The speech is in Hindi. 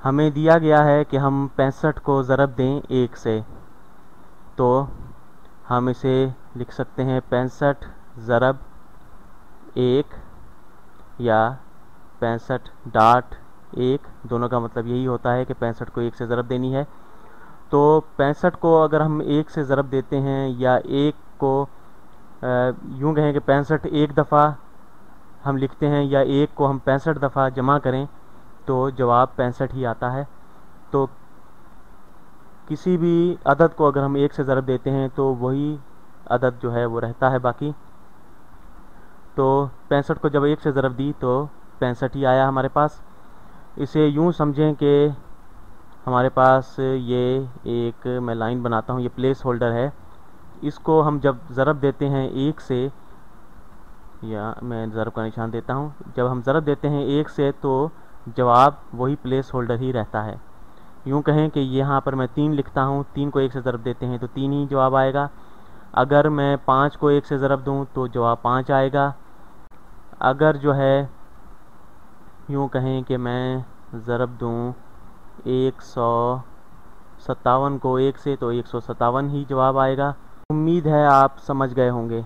हमें दिया गया है कि हम 65 को ज़रब दें 1 से, तो हम इसे लिख सकते हैं 65 ज़रब 1 या 65.1। दोनों का मतलब यही होता है कि 65 को 1 से ज़रब देनी है। तो 65 को अगर हम 1 से ज़रब देते हैं या 1 को यूँ कहें कि 65 एक दफ़ा हम लिखते हैं या 1 को हम 65 दफ़ा जमा करें तो जवाब 65 ही आता है। तो किसी भी अदद को अगर हम 1 से ज़रब देते हैं तो वही अदद जो है वो रहता है बाकी। तो 65 को जब 1 से ज़रब दी तो 65 ही आया हमारे पास। इसे यूँ समझें कि हमारे पास ये एक मैं लाइन बनाता हूँ, ये प्लेस होल्डर है। इसको हम जब ज़रब देते हैं 1 से, या मैं ज़रब का निशान देता हूँ, जब हम ज़रब देते हैं 1 से तो जवाब वही प्लेस होल्डर ही रहता है। यूँ कहें कि यहाँ पर मैं 3 लिखता हूँ, 3 को 1 से ज़रब देते हैं तो 3 ही जवाब आएगा। अगर मैं 5 को 1 से ज़रब दूँ तो जवाब 5 आएगा। अगर जो है यूँ कहें कि मैं ज़रब दूँ 157 को 1 से तो 157 ही जवाब आएगा। उम्मीद है आप समझ गए होंगे।